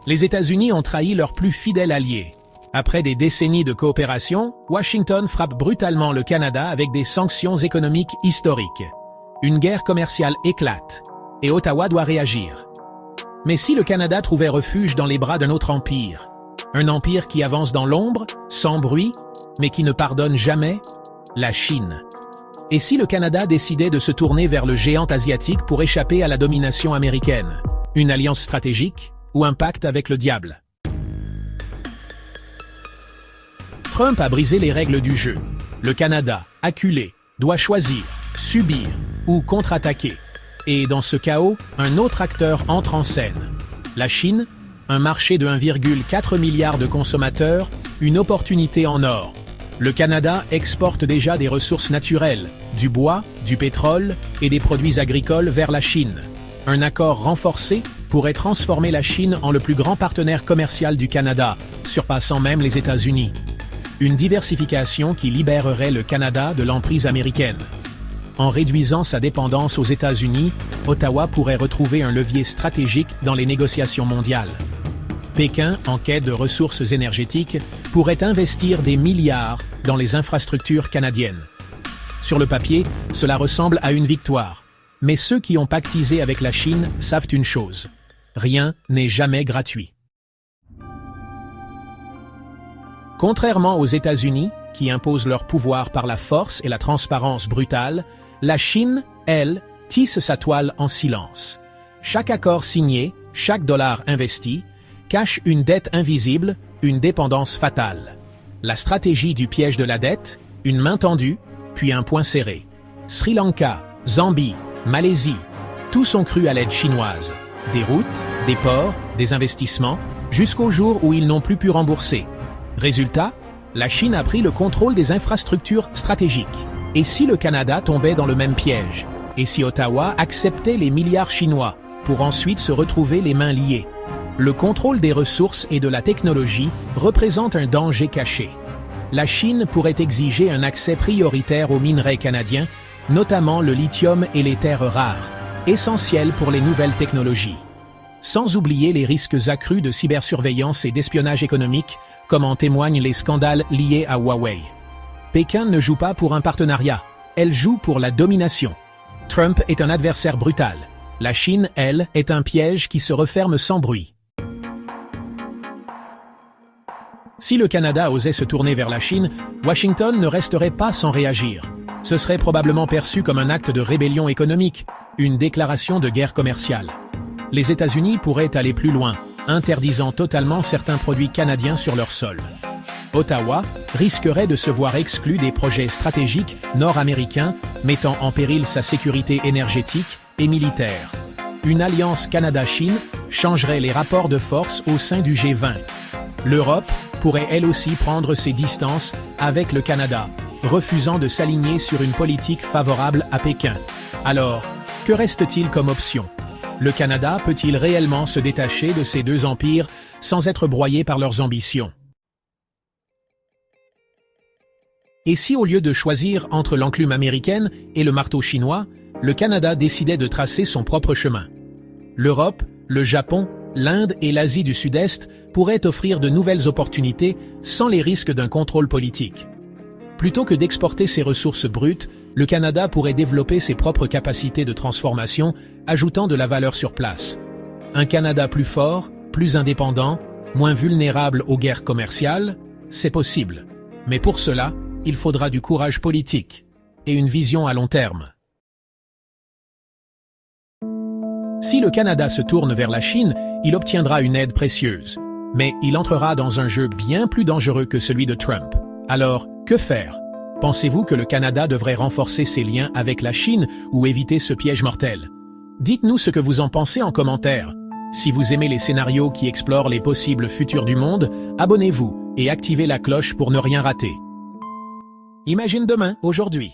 Les États-Unis ont trahi leur plus fidèle allié. Après des décennies de coopération, Washington frappe brutalement le Canada avec des sanctions économiques historiques. Une guerre commerciale éclate, et Ottawa doit réagir. Mais si le Canada trouvait refuge dans les bras d'un autre empire, un empire qui avance dans l'ombre, sans bruit, mais qui ne pardonne jamais, la Chine. Et si le Canada décidait de se tourner vers le géant asiatique pour échapper à la domination américaine? Une alliance stratégique ou un pacte avec le diable? Trump a brisé les règles du jeu. Le Canada, acculé, doit choisir, subir ou contre-attaquer. Et dans ce chaos, un autre acteur entre en scène. La Chine, un marché de 1,4 milliard de consommateurs, une opportunité en or. Le Canada exporte déjà des ressources naturelles, du bois, du pétrole et des produits agricoles vers la Chine. Un accord renforcé pourrait transformer la Chine en le plus grand partenaire commercial du Canada, surpassant même les États-Unis. Une diversification qui libérerait le Canada de l'emprise américaine. En réduisant sa dépendance aux États-Unis, Ottawa pourrait retrouver un levier stratégique dans les négociations mondiales. Pékin, en quête de ressources énergétiques, pourrait investir des milliards dans les infrastructures canadiennes. Sur le papier, cela ressemble à une victoire. Mais ceux qui ont pactisé avec la Chine savent une chose. Rien n'est jamais gratuit. Contrairement aux États-Unis, qui imposent leur pouvoir par la force et la transparence brutale, la Chine, elle, tisse sa toile en silence. Chaque accord signé, chaque dollar investi, cache une dette invisible, une dépendance fatale. La stratégie du piège de la dette, une main tendue, puis un poing serré. Sri Lanka, Zambie, Malaisie, tous ont cru à l'aide chinoise. Des routes, des ports, des investissements, jusqu'au jour où ils n'ont plus pu rembourser. Résultat, la Chine a pris le contrôle des infrastructures stratégiques. Et si le Canada tombait dans le même piège? Et si Ottawa acceptait les milliards chinois pour ensuite se retrouver les mains liées? Le contrôle des ressources et de la technologie représente un danger caché. La Chine pourrait exiger un accès prioritaire aux minerais canadiens, notamment le lithium et les terres rares, essentiels pour les nouvelles technologies. Sans oublier les risques accrus de cybersurveillance et d'espionnage économique, comme en témoignent les scandales liés à Huawei. Pékin ne joue pas pour un partenariat, elle joue pour la domination. Trump est un adversaire brutal. La Chine, elle, est un piège qui se referme sans bruit. Si le Canada osait se tourner vers la Chine, Washington ne resterait pas sans réagir. Ce serait probablement perçu comme un acte de rébellion économique, une déclaration de guerre commerciale. Les États-Unis pourraient aller plus loin, interdisant totalement certains produits canadiens sur leur sol. Ottawa risquerait de se voir exclu des projets stratégiques nord-américains, mettant en péril sa sécurité énergétique et militaire. Une alliance Canada-Chine changerait les rapports de force au sein du G20. L'Europe pourrait elle aussi prendre ses distances avec le Canada, refusant de s'aligner sur une politique favorable à Pékin. Alors, que reste-t-il comme option? Le Canada peut-il réellement se détacher de ces deux empires sans être broyé par leurs ambitions? Et si au lieu de choisir entre l'enclume américaine et le marteau chinois, le Canada décidait de tracer son propre chemin? L'Europe, le Japon, l'Inde et l'Asie du Sud-Est pourraient offrir de nouvelles opportunités sans les risques d'un contrôle politique. Plutôt que d'exporter ses ressources brutes, le Canada pourrait développer ses propres capacités de transformation, ajoutant de la valeur sur place. Un Canada plus fort, plus indépendant, moins vulnérable aux guerres commerciales, c'est possible. Mais pour cela, il faudra du courage politique et une vision à long terme. Si le Canada se tourne vers la Chine, il obtiendra une aide précieuse. Mais il entrera dans un jeu bien plus dangereux que celui de Trump. Alors, que faire? Pensez-vous que le Canada devrait renforcer ses liens avec la Chine ou éviter ce piège mortel? Dites-nous ce que vous en pensez en commentaire. Si vous aimez les scénarios qui explorent les possibles futurs du monde, abonnez-vous et activez la cloche pour ne rien rater. Imagine demain, aujourd'hui.